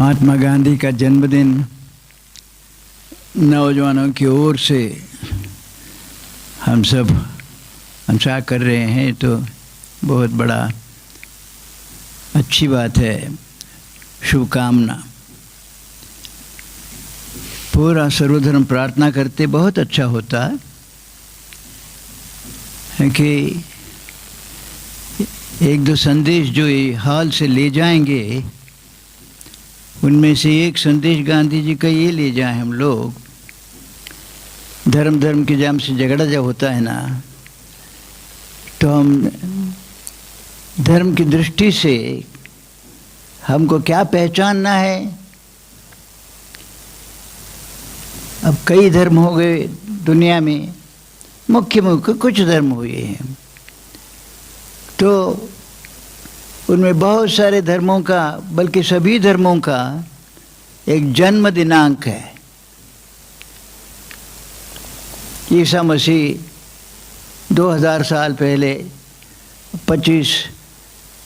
महात्मा गांधी का जन्मदिन नौजवानों की ओर से हम सब अंशा कर रहे हैं, तो बहुत बड़ा अच्छी बात है। शुभकामना। पूरा सर्वधर्म प्रार्थना करते बहुत अच्छा होता है कि एक दो संदेश जो ये हाल से ले जाएंगे, उनमें से एक संदेश गांधी जी का ये ले जाएं हम लोग। धर्म के जाम से झगड़ा जब होता है ना, तो हम धर्म की दृष्टि से हमको क्या पहचानना है। अब कई धर्म हो गए दुनिया में, मुख्य कुछ धर्म हुए हैं, तो उनमें बहुत सारे धर्मों का, बल्कि सभी धर्मों का एक जन्म दिनांक है। ईसा मसीह 2000 साल पहले 25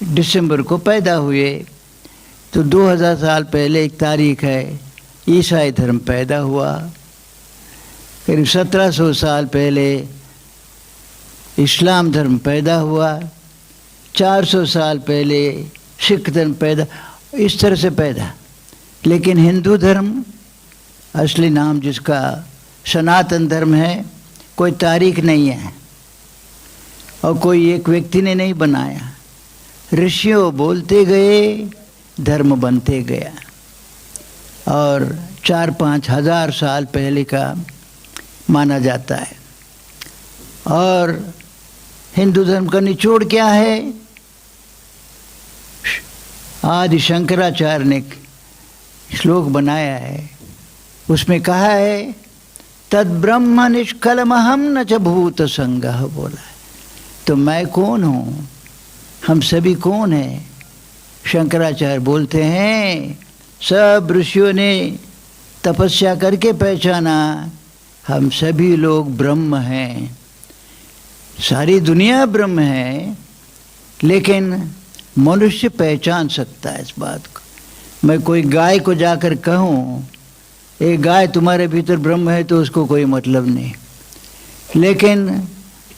दिसंबर को पैदा हुए, तो 2000 साल पहले एक तारीख है, ईसाई धर्म पैदा हुआ। करीब 1700 साल पहले इस्लाम धर्म पैदा हुआ। 400 साल पहले सिख धर्म पैदा, इस तरह से पैदा। लेकिन हिंदू धर्म, असली नाम जिसका सनातन धर्म है, कोई तारीख नहीं है और कोई एक व्यक्ति ने नहीं बनाया। ऋषियों बोलते गए, धर्म बनते गया, और 4-5 हजार साल पहले का माना जाता है। और हिंदू धर्म का निचोड़ क्या है? आदि शंकराचार्य ने श्लोक बनाया है, उसमें कहा है तद ब्रह्म निष्कलमहम न च भूत संगः, बोला है। तो मैं कौन हूँ, हम सभी कौन हैं? शंकराचार्य बोलते हैं सब ऋषियों ने तपस्या करके पहचाना, हम सभी लोग ब्रह्म हैं। सारी दुनिया ब्रह्म है, लेकिन मनुष्य पहचान सकता है इस बात को। मैं कोई गाय को जाकर कहूँ एक गाय तुम्हारे भीतर ब्रह्म है, तो उसको कोई मतलब नहीं। लेकिन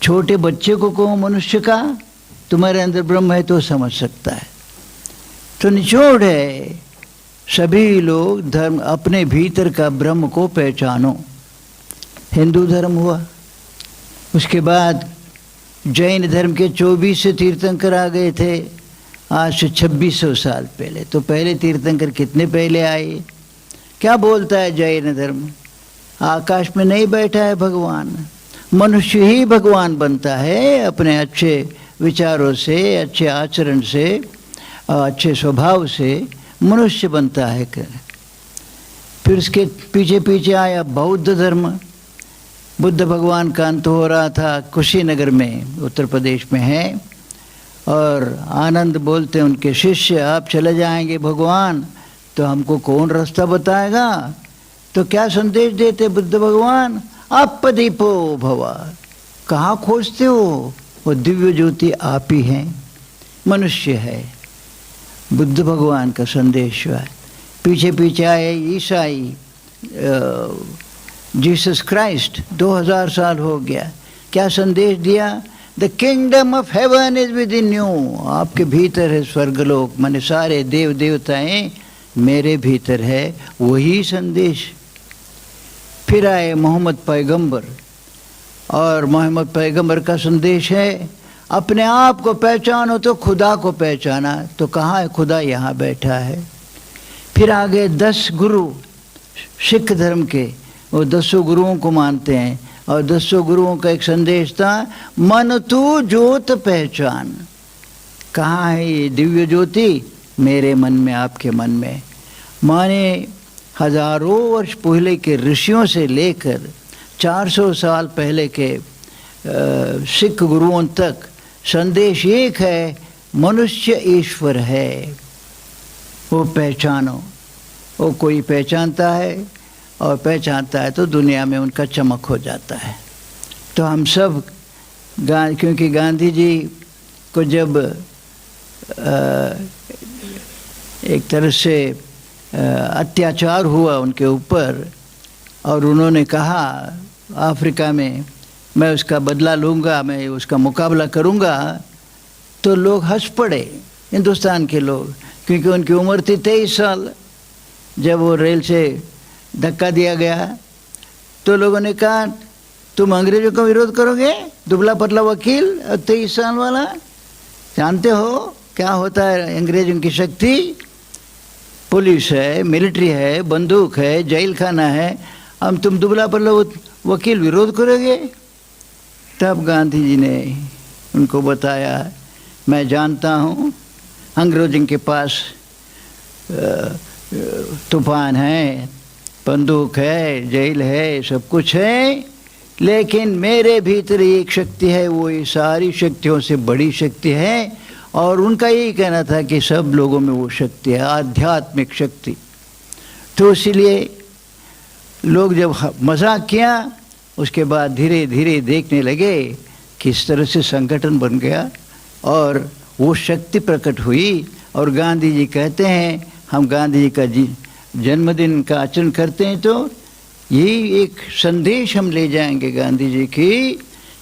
छोटे बच्चे को कहूँ मनुष्य का तुम्हारे अंदर ब्रह्म है, तो समझ सकता है। तो निचोड़ है, सभी लोग धर्म अपने भीतर का ब्रह्म को पहचानो। हिंदू धर्म हुआ, उसके बाद जैन धर्म के 24 तीर्थंकर आ गए थे आज से 2600 साल पहले। तो पहले तीर्थंकर कितने पहले आए? क्या बोलता है जैन धर्म? आकाश में नहीं बैठा है भगवान, मनुष्य ही भगवान बनता है अपने अच्छे विचारों से, अच्छे आचरण से, अच्छे स्वभाव से मनुष्य बनता है। फिर उसके पीछे पीछे आया बौद्ध धर्म। बुद्ध भगवान का अंत हो रहा था कुशीनगर में, उत्तर प्रदेश में है, और आनंद बोलते हैं उनके शिष्य, आप चले जाएंगे भगवान तो हमको कौन रास्ता बताएगा? तो क्या संदेश देते बुद्ध भगवान? अपदीपो भवा। कहाँ खोजते हो? वो दिव्य ज्योति आप ही हैं, मनुष्य है। बुद्ध भगवान का संदेश हुआ। पीछे पीछे आए ईसाई, जीसस क्राइस्ट, 2000 साल हो गया। क्या संदेश दिया? The kingdom of heaven is with in you. आपके भीतर है स्वर्गलोक, माने सारे देव देवताएं मेरे भीतर है, वही संदेश। फिर आए मोहम्मद पैगंबर, और मोहम्मद पैगंबर का संदेश है अपने आप को पहचानो तो खुदा को पहचाना। तो कहाँ है खुदा? यहाँ बैठा है। फिर आ गए 10 गुरु सिख धर्म के, वो 10 गुरुओं को मानते हैं, और 10 गुरुओं का एक संदेश था, मन तू ज्योत पहचान। कहाँ है ये दिव्य ज्योति? मेरे मन में, आपके मन में। माने हजारों वर्ष पहले के ऋषियों से लेकर 400 साल पहले के सिख गुरुओं तक संदेश एक है, मनुष्य ईश्वर है, वो पहचानो। वो कोई पहचानता है, और पहचानता है तो दुनिया में उनका चमक हो जाता है। तो हम सब क्योंकि गांधी जी को जब एक तरह से अत्याचार हुआ उनके ऊपर और उन्होंने कहा अफ्रीका में मैं उसका बदला लूँगा, मैं उसका मुकाबला करूँगा, तो लोग हंस पड़े हिंदुस्तान के लोग, क्योंकि उनकी उम्र थी 23 साल जब वो रेल से धक्का दिया गया। तो लोगों ने कहा तुम अंग्रेज़ों का विरोध करोगे, दुबला पतला वकील 23 साल वाला, जानते हो क्या होता है अंग्रेज़ों की शक्ति? पुलिस है, मिलिट्री है, बंदूक है, जेल खाना है, हम तुम दुबला पतला वकील विरोध करोगे? तब गांधी जी ने उनको बताया मैं जानता हूँ अंग्रेज़ों के पास तूफान है, बंदूक है, जेल है, सब कुछ है, लेकिन मेरे भीतर एक शक्ति है, वो ये सारी शक्तियों से बड़ी शक्ति है। और उनका यही कहना था कि सब लोगों में वो शक्ति है, आध्यात्मिक शक्ति। तो इसीलिए लोग जब मजाक किया, उसके बाद धीरे धीरे देखने लगे किस तरह से संगठन बन गया और वो शक्ति प्रकट हुई। और गांधी जी कहते हैं हम गांधी जी का जन्मदिन का आचरण करते हैं तो यही एक संदेश हम ले जाएंगे गांधी जी की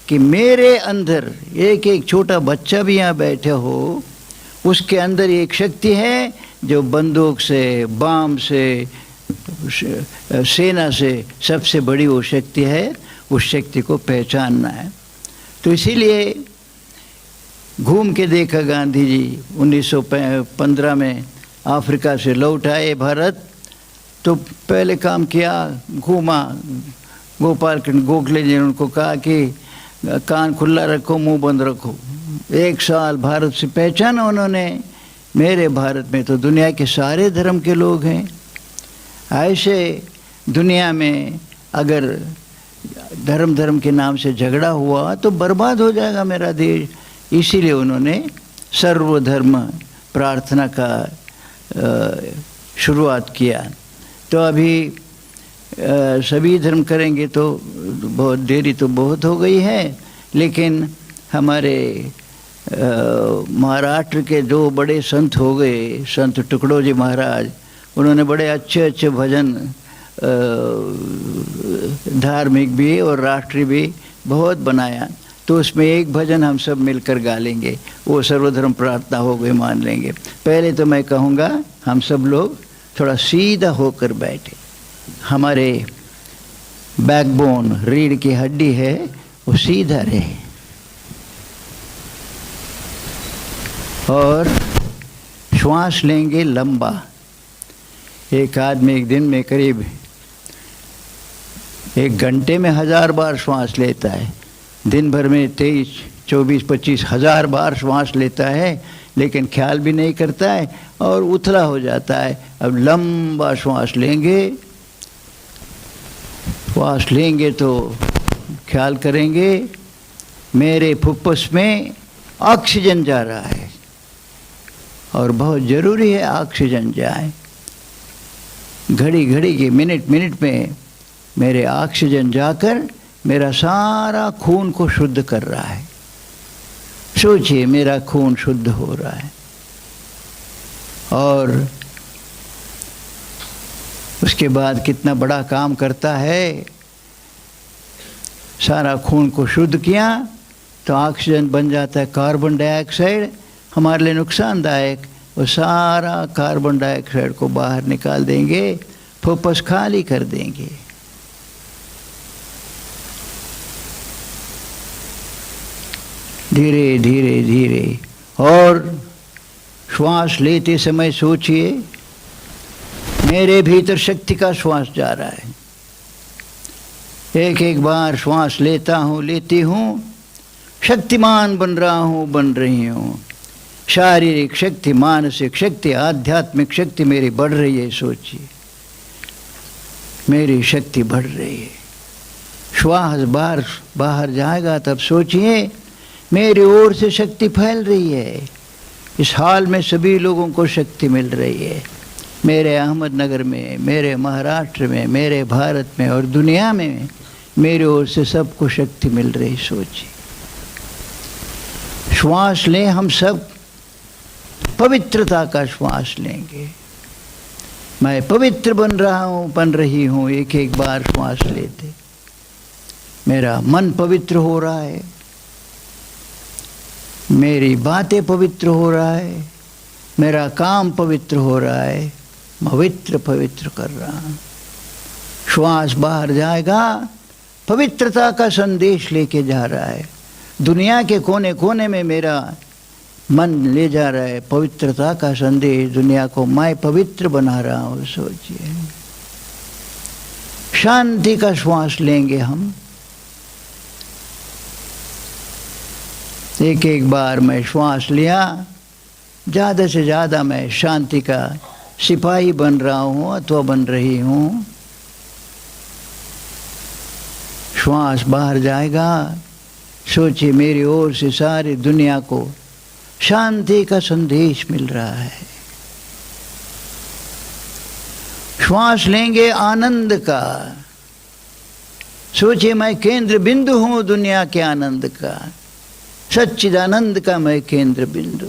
कि मेरे अंदर एक एक छोटा बच्चा भी यहाँ बैठे हो, उसके अंदर एक शक्ति है जो बंदूक से, बम से, सेना से सबसे बड़ी वो शक्ति है, उस शक्ति को पहचानना है। तो इसीलिए घूम के देखा गांधी जी 1915 में अफ्रीका से लौट आए भारत, तो पहले काम किया घूमा। गोपाल गोखले जी ने उनको कहा कि कान खुला रखो, मुंह बंद रखो। 1 साल भारत से पहचाना उन्होंने, मेरे भारत में तो दुनिया के सारे धर्म के लोग हैं। ऐसे दुनिया में अगर धर्म के नाम से झगड़ा हुआ तो बर्बाद हो जाएगा मेरा देश। इसीलिए उन्होंने सर्वधर्म प्रार्थना का शुरुआत किया। तो अभी सभी धर्म करेंगे तो बहुत देरी तो बहुत हो गई है, लेकिन हमारे महाराष्ट्र के 2 बड़े संत हो गए, संत टुकड़ोजी महाराज, उन्होंने बड़े अच्छे अच्छे भजन धार्मिक भी और राष्ट्रीय भी बहुत बनाया। तो उसमें एक भजन हम सब मिलकर गा लेंगे, वो सर्वधर्म प्रार्थना हो गई, मान लेंगे। पहले तो मैं कहूँगा हम सब लोग थोड़ा सीधा होकर बैठे, हमारे बैकबोन रीढ़ की हड्डी है वो सीधा रहे और श्वास लेंगे लंबा। एक आदमी एक दिन में करीब 1 घंटे में 1000 बार श्वास लेता है, दिन भर में 23, 24, 25 हज़ार बार श्वास लेता है, लेकिन ख्याल भी नहीं करता है और उथला हो जाता है। अब लंबा श्वास लेंगे तो ख्याल करेंगे मेरे फुफ्फुस में ऑक्सीजन जा रहा है और बहुत ज़रूरी है ऑक्सीजन जाए। घड़ी घड़ी के मिनट में मेरे ऑक्सीजन जाकर मेरा सारा खून को शुद्ध कर रहा है। सोचिए मेरा खून शुद्ध हो रहा है और उसके बाद कितना बड़ा काम करता है। सारा खून को शुद्ध किया तो ऑक्सीजन बन जाता है कार्बन डाइऑक्साइड, हमारे लिए नुकसानदायक। वो सारा कार्बन डाइऑक्साइड को बाहर निकाल देंगे, फुफ्फुस खाली कर देंगे। धीरे धीरे धीरे और श्वास लेते समय सोचिए मेरे भीतर शक्ति का श्वास जा रहा है। एक एक बार श्वास लेता हूँ, लेती हूँ, शक्तिमान बन रहा हूँ, बन रही हूँ। शारीरिक शक्ति, मानसिक शक्ति, आध्यात्मिक शक्ति मेरी बढ़ रही है। सोचिए मेरी शक्ति बढ़ रही है। श्वास बाहर जाएगा तब सोचिए मेरी ओर से शक्ति फैल रही है। इस हाल में सभी लोगों को शक्ति मिल रही है। मेरे अहमदनगर में, मेरे महाराष्ट्र में, मेरे भारत में और दुनिया में मेरी ओर से सबको शक्ति मिल रही। सोचिए श्वास लें, हम सब पवित्रता का श्वास लेंगे। मैं पवित्र बन रहा हूँ, बन रही हूँ। एक एक बार श्वास लेते मेरा मन पवित्र हो रहा है, मेरी बातें पवित्र हो रहा है, मेरा काम पवित्र हो रहा है, पवित्र पवित्र कर रहा हूँ। श्वास बाहर जाएगा, पवित्रता का संदेश लेके जा रहा है। दुनिया के कोने कोने में मेरा मन ले जा रहा है पवित्रता का संदेश। दुनिया को मैं पवित्र बना रहा हूँ। सोचिए, शांति का श्वास लेंगे हम। एक एक बार मैं श्वास लिया, ज़्यादा से ज़्यादा मैं शांति का सिपाही बन रहा हूँ अथवा बन रही हूँ। श्वास बाहर जाएगा, सोचिए मेरी ओर से सारी दुनिया को शांति का संदेश मिल रहा है। श्वास लेंगे आनंद का, सोचिए मैं केंद्र बिंदु हूँ दुनिया के आनंद का, सच्चिदानंद का मैं केंद्र बिंदु।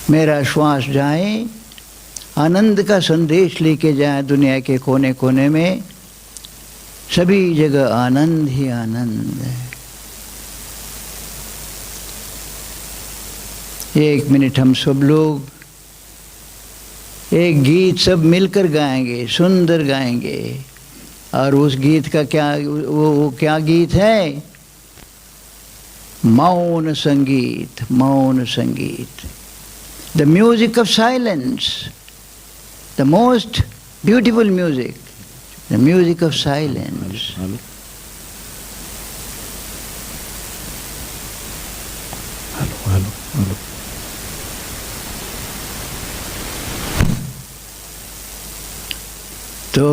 मेरा श्वास जाए, आनंद का संदेश लेके जाए दुनिया के कोने कोने में। सभी जगह आनंद ही आनंद है। एक मिनट हम सब लोग एक गीत सब मिलकर गाएंगे, सुंदर गाएंगे। और उस गीत का क्या वो क्या गीत है? मौन संगीत, मौन संगीत। The music of silence, the most beautiful music, the music of silence. तो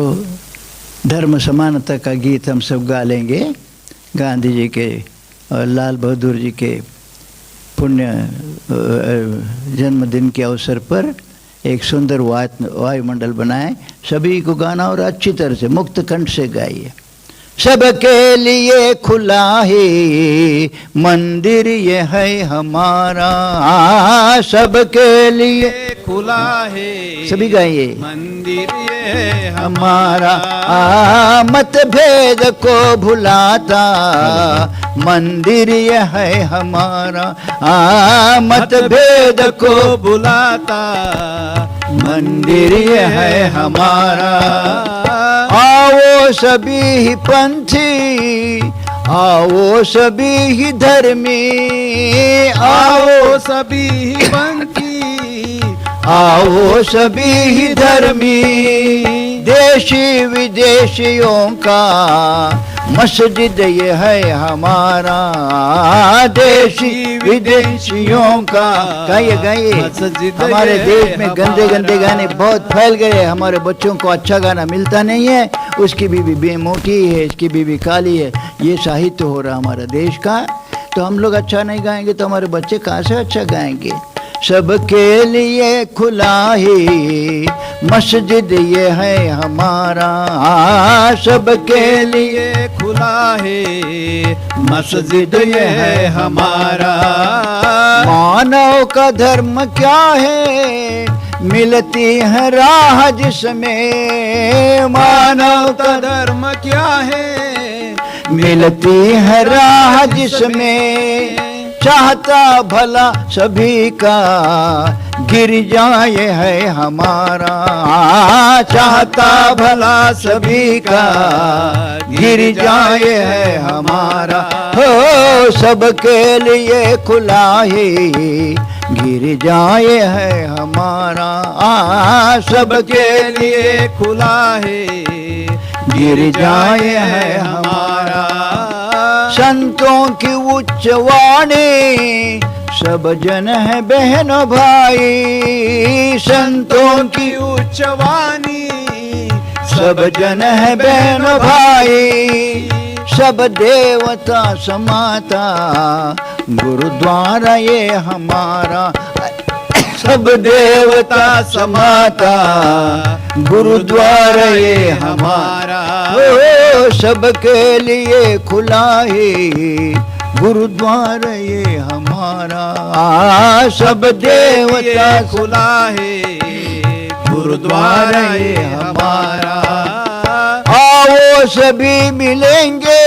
धर्म समानता का गीत हम सब गा लेंगे। गांधी जी के और लाल बहादुर जी के पुण्य जन्मदिन के अवसर पर एक सुंदर वायुमंडल बनाए। सभी को गाना और अच्छी तरह से मुक्त कंठ से गाइए। सबके लिए खुला है मंदिर ये है हमारा, सबके लिए खुला है सभी गाइए। मंदिर ये हमारा मतभेद को भुलाता, मंदिर ये है हमारा मतभेद को बुलाता, मंदिर ये है हमारा। आओ सभी ही पंथी, आओ सभी ही धर्मी, आओ सभी पंथी, आओ सभी ही धर्मी। देशी विदेशियों का मस्जिद ये है हमारा, देशी विदेशियों का। गाइए गाइए। हमारे देश में गंदे गंदे गाने बहुत फैल गए। हमारे बच्चों को अच्छा गाना मिलता नहीं है। उसकी बीवी मोटी है, इसकी बीवी काली है। ये साहित्य हो रहा हमारा देश का। तो हम लोग अच्छा नहीं गाएंगे तो हमारे बच्चे कहाँ से अच्छा गाएंगे? सबके लिए खुला है मस्जिद ये है हमारा, सबके लिए खुला है मस्जिद ये है हमारा। मानव का धर्म क्या है? मिलती है राह जिसमें, मानव का धर्म क्या है? मिलती है राह जिसमें, चाहता भला सभी का गिर जाए है हमारा, चाहता भला सभी का गिर जाए है हमारा। हो सबके लिए खुला है गिर जाए है हमारा, सबके लिए खुला है गिर जाए है हमारा। संतों की उच्च वाणी सब जन है बहन भाई, संतों की उच्च वाणी सब जन है बहन भाई। सब देवता समाता गुरुद्वारा ये हमारा, सब देवता समाता गुरुद्वारा ये हमारा। ओ सबके लिए खुला है गुरुद्वारा ये हमारा, सब देवता खुला है गुरुद्वारा ये हमारा। आओ सभी मिलेंगे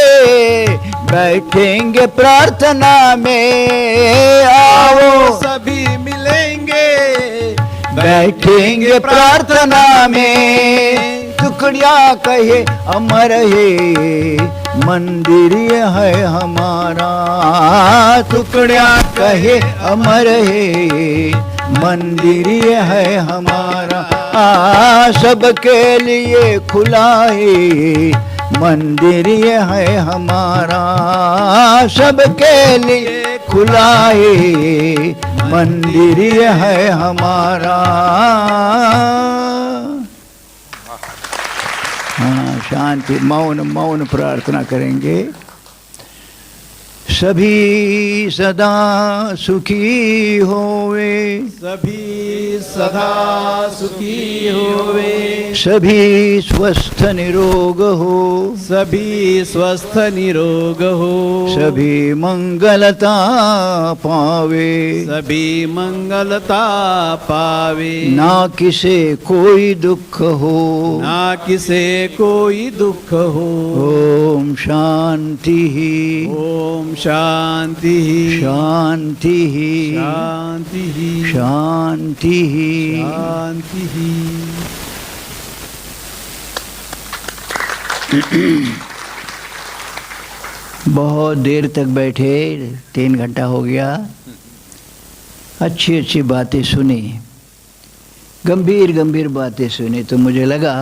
बैठेंगे प्रार्थना में, आओ सभी मिलेंगे बैठेंगे प्रार्थना में। टुकड़िया कहे अमर है मंदिर ये है हमारा, टुकड़िया कहे अमर है मंदिर ये है हमारा। सबके लिए खुला है मंदिर ये है हमारा, सबके लिए खुला है मंदिर ये है हमारा। हाँ, शांति, मौन मौन प्रार्थना करेंगे। सभी सदा सुखी होवे, सभी सदा सुखी होवे, सभी स्वस्थ निरोग हो, सभी स्वस्थ निरोग हो, सभी मंगलता पावे, सभी मंगलता पावे, ना किसे कोई दुख हो, ना किसे कोई दुख हो। ओम शांति ओम शांति शांति शांति शांति। शांति। बहुत देर तक बैठे, 3 घंटा हो गया। अच्छी अच्छी बातें सुनी, गंभीर गंभीर बातें सुनी। तो मुझे लगा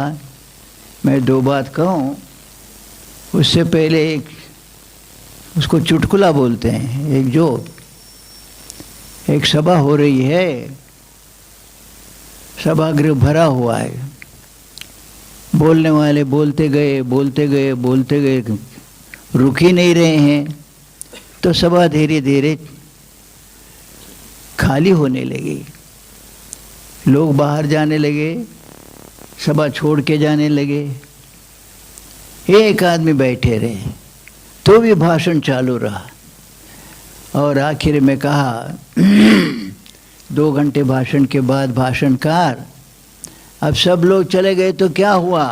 मैं 2 बात कहूँ। उससे पहले उसको चुटकुला बोलते हैं, एक जोक। एक सभा हो रही है, सभागृह भरा हुआ है, बोलने वाले बोलते गए बोलते गए बोलते गए, रुक ही नहीं रहे हैं। तो सभा धीरे धीरे खाली होने लगी, लोग बाहर जाने लगे, सभा छोड़ के जाने लगे। एक आदमी बैठे रहे तो भी भाषण चालू रहा। और आखिर में कहा 2 घंटे भाषण के बाद भाषणकार, अब सब लोग चले गए तो क्या हुआ,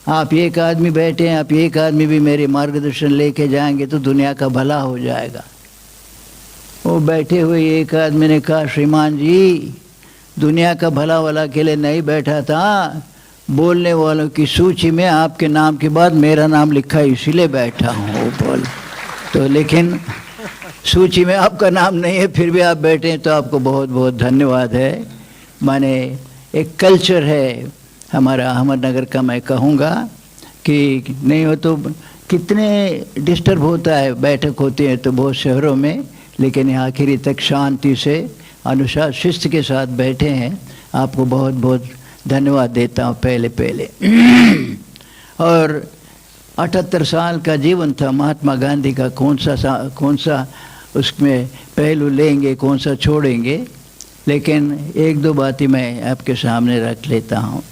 आप एक आदमी बैठे हैं, आप एक आदमी भी मेरे मार्गदर्शन लेके जाएंगे तो दुनिया का भला हो जाएगा। वो बैठे हुए एक आदमी ने कहा, श्रीमान जी, दुनिया का भला वाला के लिए नहीं बैठा था, बोलने वालों की सूची में आपके नाम के बाद मेरा नाम लिखा है इसीलिए बैठा हूँ। वो बोल तो, लेकिन सूची में आपका नाम नहीं है फिर भी आप बैठे हैं, तो आपको बहुत बहुत धन्यवाद है। माने एक कल्चर है हमारा अहमदनगर का, मैं कहूँगा कि नहीं हो तो कितने डिस्टर्ब होता है, बैठक होती है तो बहुत शहरों में, लेकिन आखिरी तक शांति से अनुशासन शिस्त के साथ बैठे हैं। आपको बहुत बहुत धन्यवाद देता हूँ पहले। और 78 साल का जीवन था महात्मा गांधी का, कौन सा उसमें पहलू लेंगे, कौन सा छोड़ेंगे, लेकिन 1-2 बातें मैं आपके सामने रख लेता हूँ।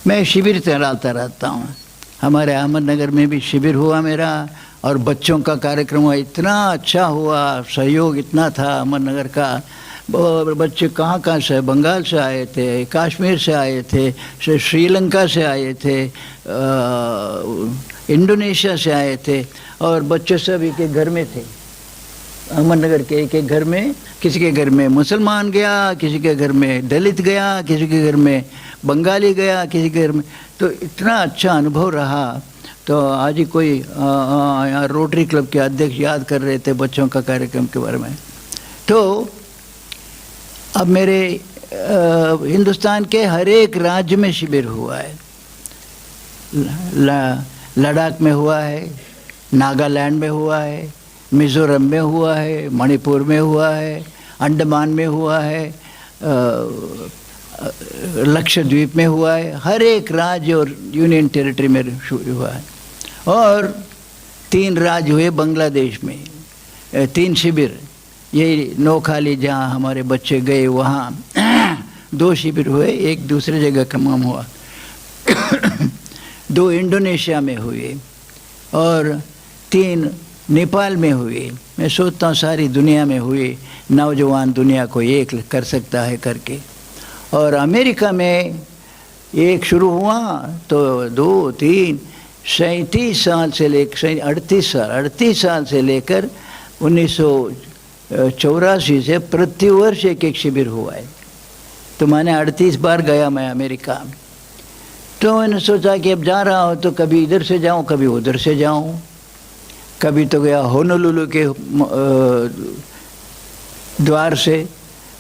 मैं शिविर चलाता रहता हूँ, हमारे अहमदनगर में भी शिविर हुआ मेरा, और बच्चों का कार्यक्रम हुआ, इतना अच्छा हुआ, सहयोग इतना था अहमदनगर का। बच्चे कहाँ से, बंगाल से आए थे, कश्मीर से आए थे, श्रीलंका से आए थे, इंडोनेशिया से आए थे, और बच्चे सब एक एक घर में थे अहमदनगर के। एक एक घर में, किसी के घर में मुसलमान गया, किसी के घर में दलित गया, किसी के घर में बंगाली गया, किसी के घर में। तो इतना अच्छा अनुभव रहा। तो आज ही कोई यहाँ रोटरी क्लब के अध्यक्ष याद कर रहे थे बच्चों का कार्यक्रम के बारे में। तो अब मेरे हिंदुस्तान के हर एक राज्य में शिविर हुआ है। लद्दाख में हुआ है, नागालैंड में हुआ है, मिज़ोरम में हुआ है, मणिपुर में हुआ है, अंडमान में हुआ है, लक्षद्वीप में हुआ है। हर एक राज्य और यूनियन टेरिटरी में हुआ है। और 3 राज्य हुए बांग्लादेश में, 3 शिविर। ये नौखाली जहाँ हमारे बच्चे गए वहाँ 2 शिविर हुए, एक दूसरे जगह कमाम हुआ। 2 इंडोनेशिया में हुए और 3 नेपाल में हुए। मैं सोचता हूँ सारी दुनिया में हुए, नौजवान दुनिया को एक कर सकता है करके। और अमेरिका में एक शुरू हुआ तो 2, 3, 37 साल से लेकर 38 साल से लेकर 1984 से प्रतिवर्ष एक शिविर हुआ है। तो मैंने 38 बार गया मैं अमेरिका। तो मैंने सोचा कि अब जा रहा हूँ तो कभी इधर से जाऊँ कभी उधर से जाऊँ। कभी तो गया होनोलुलु के द्वार से,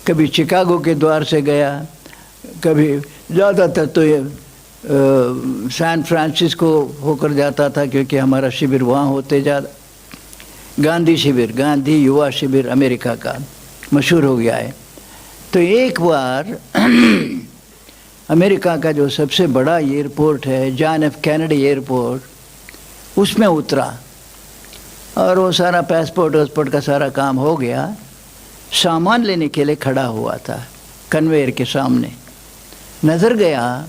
कभी शिकागो के द्वार से गया, कभी ज़्यादातर तो ये सैन फ्रांसिस्को होकर जाता था क्योंकि हमारा शिविर वहाँ होते ज़्यादा। गांधी शिविर, गांधी युवा शिविर अमेरिका का मशहूर हो गया है। तो एक बार अमेरिका का जो सबसे बड़ा एयरपोर्ट है जॉन एफ कैनेडी एयरपोर्ट, उसमें उतरा और वो सारा पासपोर्ट का सारा काम हो गया। सामान लेने के लिए खड़ा हुआ था कन्वेयर के सामने। नज़र गया,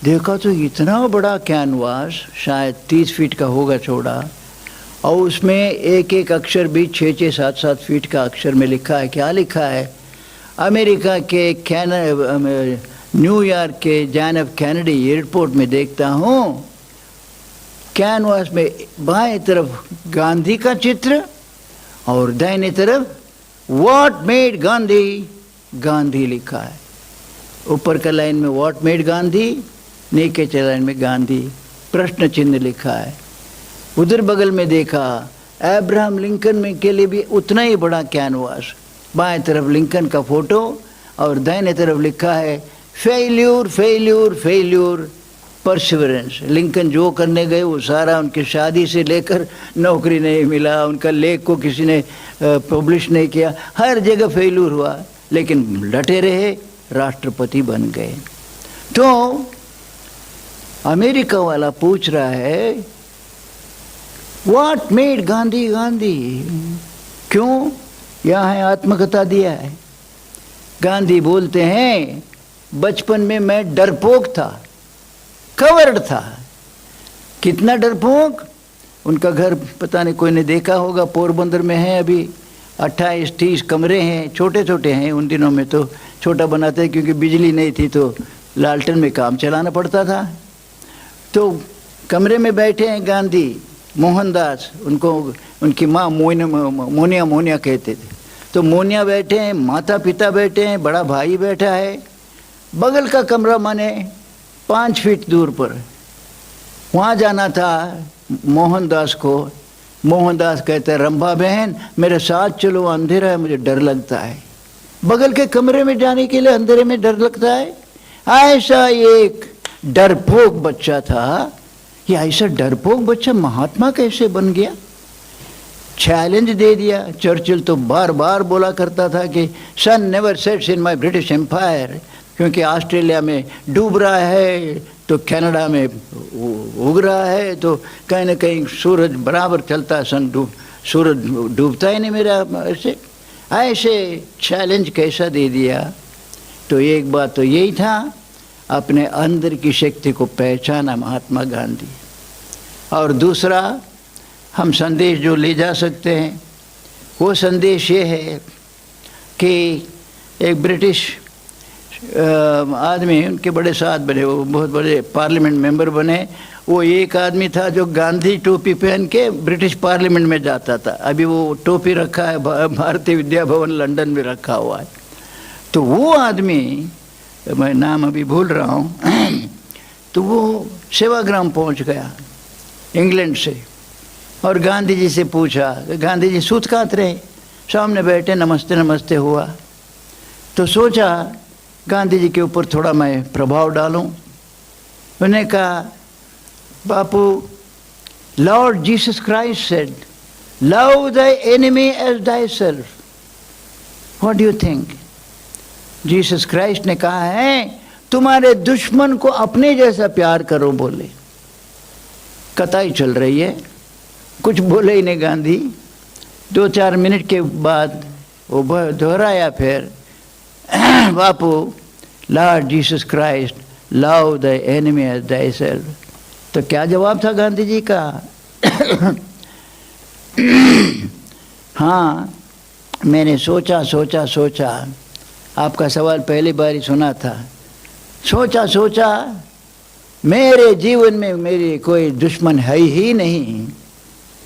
देखा तो इतना बड़ा कैनवास, शायद 30 फीट का होगा चौड़ा, और उसमें एक एक अक्षर भी 6-6, 7-7 फीट का अक्षर में लिखा है। क्या लिखा है? अमेरिका के न्यूयॉर्क के जॉन एफ कैनेडी एयरपोर्ट में देखता हूँ कैनवास में बाएं तरफ गांधी का चित्र और दाहिने तरफ व्हाट मेड गांधी, गांधी लिखा है। ऊपर का लाइन में व्हाट मेड गांधी, नीचे के लाइन में गांधी प्रश्न चिन्ह लिखा है। उधर बगल में देखा अब्राहम लिंकन में के लिए भी उतना ही बड़ा कैनवास, बाएं तरफ लिंकन का फोटो और दाहिने तरफ लिखा है failure failure failure perseverance. Lincoln जो करने गए वो सारा, उनकी शादी से लेकर नौकरी नहीं मिला, उनका लेख को किसी ने पब्लिश नहीं किया, हर जगह फेल्यूर हुआ, लेकिन डटे रहे, राष्ट्रपति बन गए। तो अमेरिका वाला पूछ रहा है व्हाट मेड गांधी गांधी, क्यों? यहाँ है आत्मकथा दिया है। गांधी बोलते हैं बचपन में मैं डरपोक था, कवर्ड था। कितना डरपोक? उनका घर पता नहीं कोई ने देखा होगा, पोरबंदर में है अभी, 28-30 कमरे हैं, छोटे छोटे हैं। उन दिनों में तो छोटा बनाते हैं क्योंकि बिजली नहीं थी तो लालटेन में काम चलाना पड़ता था। तो कमरे में बैठे हैं गांधी, मोहनदास, उनको उनकी माँ मोनिया कहते थे। तो मोनिया बैठे हैं, माता पिता बैठे हैं, बड़ा भाई बैठा है। बगल का कमरा माने 5 फीट दूर पर, वहाँ जाना था मोहनदास को। मोहनदास कहते हैं रंभा बहन मेरे साथ चलो, अंधेरा है, मुझे डर लगता है। बगल के कमरे में जाने के लिए अंधेरे में डर लगता है। ऐसा एक डरपोक बच्चा था। ये ऐसा डरपोक बच्चा महात्मा कैसे बन गया? चैलेंज दे दिया। चर्चिल तो बार बार बोला करता था कि sun never sets in my British empire, क्योंकि ऑस्ट्रेलिया में डूब रहा है तो कनाडा में उग रहा है, तो कहीं ना कहीं सूरज बराबर चलता है, सूरज डूबता ही नहीं मेरा। ऐसे चैलेंज कैसा दे दिया? तो एक बात तो यही था, अपने अंदर की शक्ति को पहचाना महात्मा गांधी। और दूसरा, हम संदेश जो ले जा सकते हैं वो संदेश ये है कि एक ब्रिटिश आदमी, उनके बड़े साथ बने, वो बहुत बड़े पार्लियामेंट मेंबर बने। वो एक आदमी था जो गांधी टोपी पहन के ब्रिटिश पार्लियामेंट में जाता था। अभी वो टोपी रखा है, भारतीय विद्या भवन लंदन में रखा हुआ है। तो वो आदमी, मैं नाम अभी भूल रहा हूँ, तो वो सेवाग्राम पहुँच गया इंग्लैंड से और गांधी जी से पूछा। गांधी जी सूत काट रहे, सामने बैठे, नमस्ते नमस्ते हुआ। तो सोचा गांधी जी के ऊपर थोड़ा मैं प्रभाव डालूं। उन्होंने कहा Bapu, lord Jesus Christ said love thy enemy as thyself. What do you think? Jesus Christ ने कहा है तुम्हारे दुश्मन को अपने जैसा प्यार करो। बोले कताई चल रही है, कुछ बोले ही नहीं गांधी। 2-4 मिनट के बाद वो दोहराया फिर, Bapu, lord Jesus Christ love the enemy as thyself. तो क्या जवाब था गांधी जी का? हाँ, मैंने सोचा आपका सवाल पहली बार ही सुना था। सोचा मेरे जीवन में मेरी कोई दुश्मन है ही नहीं।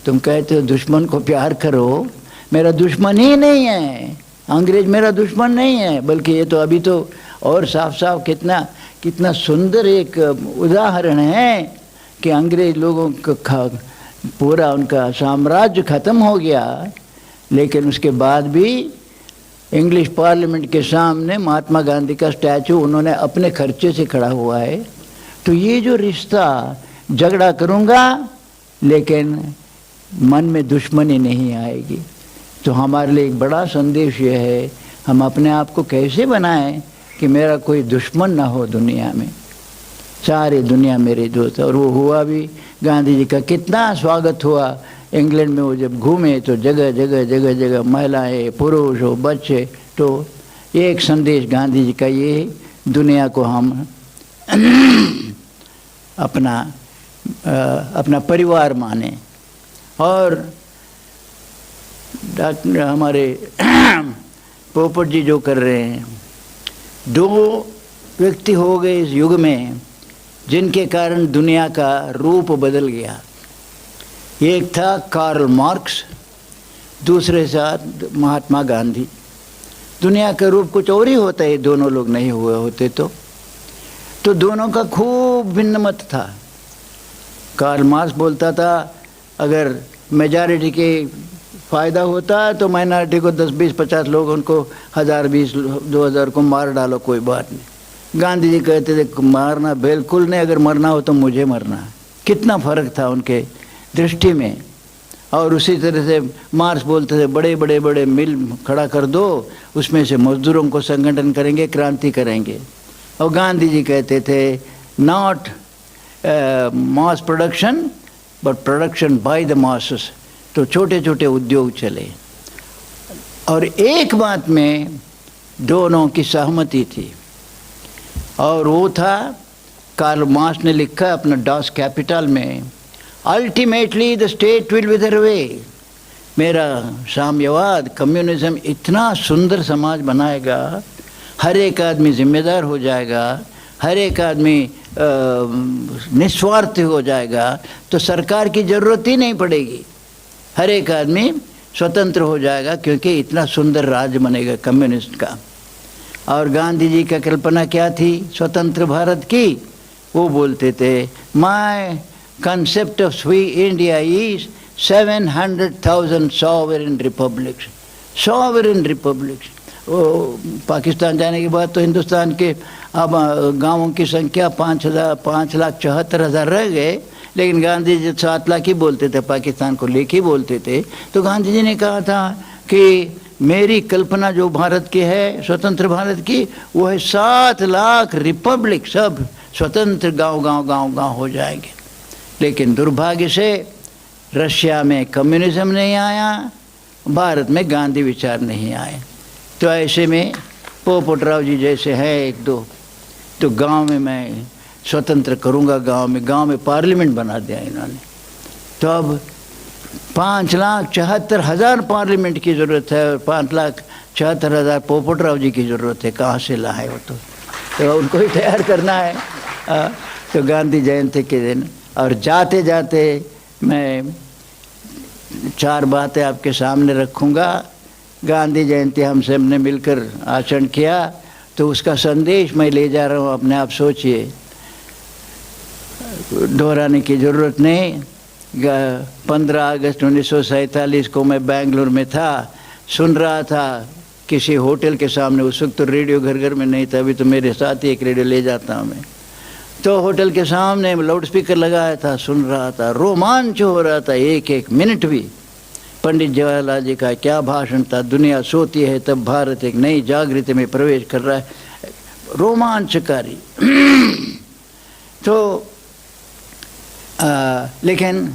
तुम कहते हो दुश्मन को प्यार करो, मेरा दुश्मन ही नहीं है, अंग्रेज मेरा दुश्मन नहीं है। बल्कि ये तो अभी तो और साफ साफ कितना सुंदर एक उदाहरण है कि अंग्रेज लोगों का पूरा उनका साम्राज्य खत्म हो गया, लेकिन उसके बाद भी इंग्लिश पार्लियामेंट के सामने महात्मा गांधी का स्टैचू उन्होंने अपने खर्चे से खड़ा हुआ है। तो ये जो रिश्ता, झगड़ा करूँगा लेकिन मन में दुश्मनी नहीं आएगी। तो हमारे लिए एक बड़ा संदेश ये है, हम अपने आप को कैसे बनाएं कि मेरा कोई दुश्मन ना हो दुनिया में, सारी दुनिया मेरे दोस्त। और वो हुआ भी, गांधी जी का कितना स्वागत हुआ इंग्लैंड में। वो जब घूमे तो जगह जगह महिलाएं, पुरुष हो, बच्चे। तो एक संदेश गांधी जी का ये, दुनिया को हम अपना परिवार माने। और डॉक्टर हमारे पोपट जी जो कर रहे हैं, दो व्यक्ति हो गए इस युग में जिनके कारण दुनिया का रूप बदल गया। एक था कार्ल मार्क्स, दूसरे साथ महात्मा गांधी। दुनिया का रूप कुछ और ही होता है, दोनों लोग नहीं हुए होते तो दोनों का खूब भिन्न मत था। कार्ल मार्क्स बोलता था अगर मेजॉरिटी के फ़ायदा होता है तो माइनॉरिटी को 10, 20, 50 लोग, उनको 1000, 20, 2000 को मार डालो, कोई बात नहीं। गांधी जी कहते थे मारना बिल्कुल नहीं, अगर मरना हो तो मुझे मरना है। कितना फ़र्क था उनके दृष्टि में। और उसी तरह से मार्क्स बोलते थे बड़े मिल खड़ा कर दो, उसमें से मजदूरों को संगठन करेंगे, क्रांति करेंगे। और गांधी जी कहते थे not mass production but production by the masses. तो छोटे छोटे उद्योग चले। और एक बात में दोनों की सहमति थी, और वो था, कार्ल मार्क्स ने लिखा अपना डॉस कैपिटल में, ultimately the state will विदर away. मेरा साम्यवाद, कम्युनिज्म इतना सुंदर समाज बनाएगा, हर एक आदमी जिम्मेदार हो जाएगा, हर एक आदमी निस्वार्थ हो जाएगा, तो सरकार की ज़रूरत ही नहीं पड़ेगी, हर एक आदमी स्वतंत्र हो जाएगा, क्योंकि इतना सुंदर राज्य बनेगा कम्युनिस्ट का। और गांधी जी का कल्पना क्या थी स्वतंत्र भारत की? वो बोलते थे my concept of free India is 700,000 sovereign republics. Sovereign republics. वो पाकिस्तान जाने के बाद तो हिंदुस्तान के अब गांवों की संख्या 5,74,000 रह गए, लेकिन गांधी जी 7 लाख ही बोलते थे, पाकिस्तान को लेके बोलते थे। तो गांधी जी ने कहा था कि मेरी कल्पना जो भारत की है, स्वतंत्र भारत की, वो है 7 लाख रिपब्लिक, सब स्वतंत्र गांव हो जाएंगे। लेकिन दुर्भाग्य से रशिया में कम्युनिज्म नहीं आया, भारत में गांधी विचार नहीं आए। तो ऐसे में पोपटराव जी जैसे हैं 1-2, तो गांव में मैं स्वतंत्र करूंगा, गांव में पार्लियामेंट बना दिया इन्होंने। तो अब 5,74,000 पार्लियामेंट की ज़रूरत है, और 5,74,000 पोपटराव जी की ज़रूरत है। कहाँ से लाए वो? तो उनको ही तैयार करना है। तो गांधी जयंती के दिन, और जाते जाते मैं 4 बातें आपके सामने रखूँगा। गांधी जयंती हम सब ने मिलकर आचरण किया, तो उसका संदेश मैं ले जा रहा हूँ, अपने आप सोचिए, दोहराने की ज़रूरत नहीं। 15 अगस्त 1947 को मैं बेंगलुरु में था, सुन रहा था किसी होटल के सामने। उस वक्त तो रेडियो घर घर में नहीं था, अभी तो मेरे साथ ही एक रेडियो ले जाता हूँ मैं। तो होटल के सामने लाउड स्पीकर लगाया था, सुन रहा था, रोमांच हो रहा था, एक मिनट भी। पंडित जवाहरलाल जी का क्या भाषण था, दुनिया सोती है तब भारत एक नई जागृति में प्रवेश कर रहा है, रोमांचकारी। तो लेकिन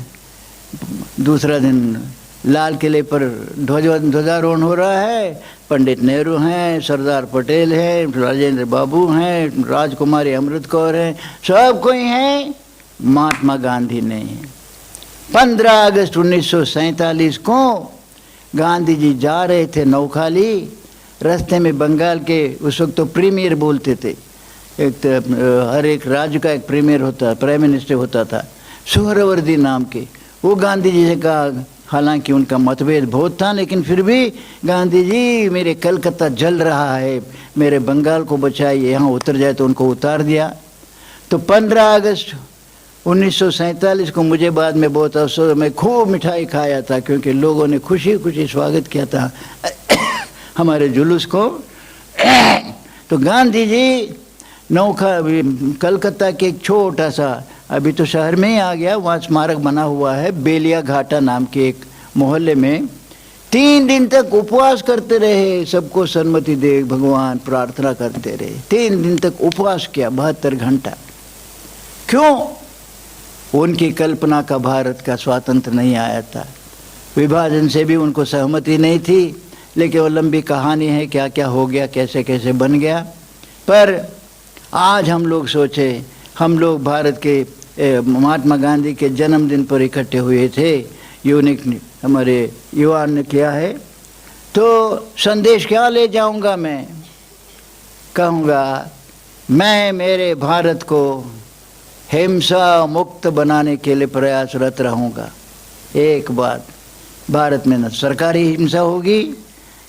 दूसरा दिन लाल किले पर ध्वजारोहण हो रहा है, पंडित नेहरू हैं, सरदार पटेल हैं, राजेंद्र बाबू हैं, राजकुमारी अमृत कौर हैं, सब कोई हैं, महात्मा गांधी नहीं है। 15 अगस्त 1947 को गांधी जी जा रहे थे नौखाली, रास्ते में बंगाल के उस वक्त तो प्रीमियर बोलते थे, एक तो हर एक राज्य का एक प्रीमियर होता, प्राइम मिनिस्टर होता था, सुहरावर्दी नाम के। वो गांधी जी से कहा, हालांकि उनका मतभेद बहुत था, लेकिन फिर भी गांधी जी मेरे कलकत्ता जल रहा है, मेरे बंगाल को बचाइए, यहाँ उतर जाए। तो उनको उतार दिया। तो 15 अगस्त 1947 को मुझे बाद में बहुत अफसोस, मैं खूब मिठाई खाया था क्योंकि लोगों ने खुशी खुशी स्वागत किया था हमारे जुलूस को। तो गांधी जी नौखा कलकत्ता के एक छोटा सा, अभी तो शहर में ही आ गया, वहाँ स्मारक बना हुआ है, बेलिया घाटा नाम के एक मोहल्ले में 3 दिन तक उपवास करते रहे, सबको सन्मति दे भगवान, प्रार्थना करते रहे। 3 दिन तक उपवास किया, 72 घंटा। क्यों? उनकी कल्पना का भारत का स्वातंत्र नहीं आया था, विभाजन से भी उनको सहमति नहीं थी, लेकिन वो लंबी कहानी है, क्या क्या हो गया, कैसे कैसे बन गया। पर आज हम लोग सोचे, हम लोग भारत के महात्मा गांधी के जन्मदिन पर इकट्ठे हुए थे, यूनिक हमारे युवा ने किया है। तो संदेश क्या ले जाऊंगा? मैं कहूँगा, मैं मेरे भारत को हिंसा मुक्त बनाने के लिए प्रयासरत रहूँगा। एक बात, भारत में न सरकारी हिंसा होगी,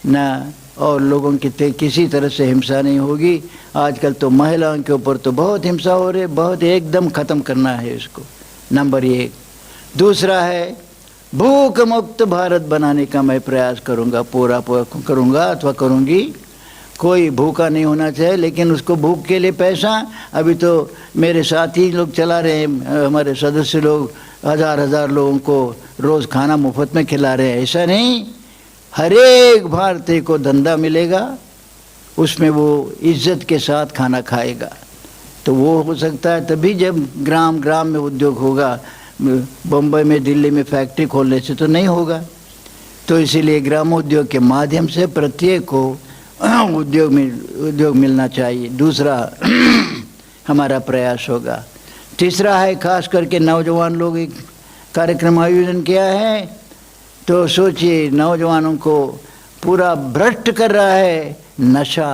न और लोगों की किसी तरह से हिंसा नहीं होगी। आजकल तो महिलाओं के ऊपर तो बहुत हिंसा हो रही है, बहुत, एकदम ख़त्म करना है इसको, नंबर 1। दूसरा है, भूख मुक्त भारत बनाने का मैं प्रयास करूँगा, पूरा करूँगा अथवा करूँगी। कोई भूखा नहीं होना चाहिए, लेकिन उसको भूख के लिए पैसा, अभी तो मेरे साथी लोग चला रहे हैं, हमारे सदस्य लोग हजार लोगों को रोज़ खाना मुफ्त में खिला रहे हैं। ऐसा नहीं, हर एक भारतीय को धंधा मिलेगा, उसमें वो इज्जत के साथ खाना खाएगा। तो वो हो सकता है तभी जब ग्राम ग्राम में उद्योग होगा। बम्बई में, दिल्ली में फैक्ट्री खोलने से तो नहीं होगा। तो इसीलिए ग्रामोद्योग के माध्यम से प्रत्येक को उद्योग मिलना चाहिए। दूसरा हमारा प्रयास होगा। तीसरा है, खास करके नौजवान लोग एक कार्यक्रम आयोजन किया है, तो सोचिए नौजवानों को पूरा भ्रष्ट कर रहा है नशा,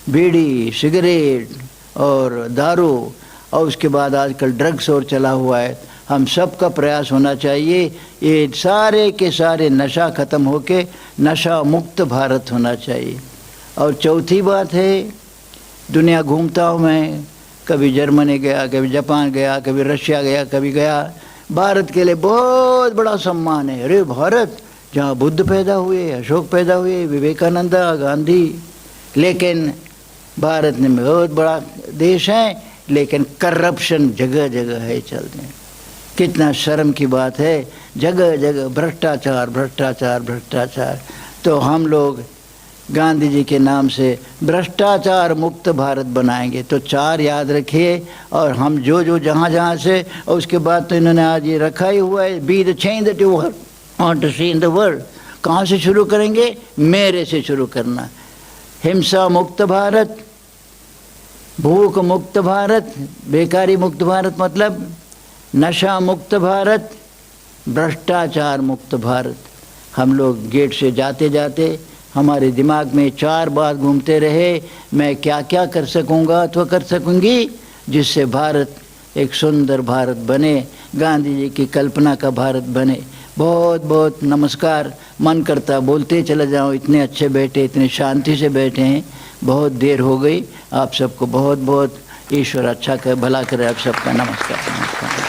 बीड़ी, सिगरेट और दारू, और उसके बाद आजकल ड्रग्स और चला हुआ है। हम सब का प्रयास होना चाहिए, ये सारे के सारे नशा ख़त्म होके नशा मुक्त भारत होना चाहिए। और चौथी बात है, दुनिया घूमता हूँ मैं, कभी जर्मनी गया, कभी जापान गया, कभी रशिया गया, कभी गया। भारत के लिए बहुत बड़ा सम्मान है। अरे भारत, जहाँ बुद्ध पैदा हुए, अशोक पैदा हुए, विवेकानंद, गांधी, लेकिन भारत में बहुत बड़ा देश है, लेकिन करप्शन जगह जगह है चलते हैं। कितना शर्म की बात है, जगह जगह भ्रष्टाचार भ्रष्टाचार भ्रष्टाचार। तो हम लोग गांधी जी के नाम से भ्रष्टाचार मुक्त भारत बनाएंगे। तो 4 याद रखिए, और हम जो जहाँ जहाँ से, और उसके बाद तो इन्होंने आज ये रखा ही हुआ है, be the change that you want to see in the world. कहाँ से शुरू करेंगे? मेरे से शुरू करना। हिंसा मुक्त भारत, भूख मुक्त भारत, बेकारी मुक्त भारत, मतलब नशा मुक्त भारत, भ्रष्टाचार मुक्त भारत। हम लोग गेट से जाते जाते हमारे दिमाग में 4 बात घूमते रहे, मैं क्या क्या कर सकूँगा अथवा कर सकूँगी जिससे भारत एक सुंदर भारत बने, गांधी जी की कल्पना का भारत बने। बहुत बहुत नमस्कार। मन करता बोलते चले जाओ, इतने अच्छे बैठे, इतने शांति से बैठे हैं, बहुत देर हो गई। आप सबको बहुत बहुत ईश्वर अच्छा कर, भला करे। आप सबका नमस्कार।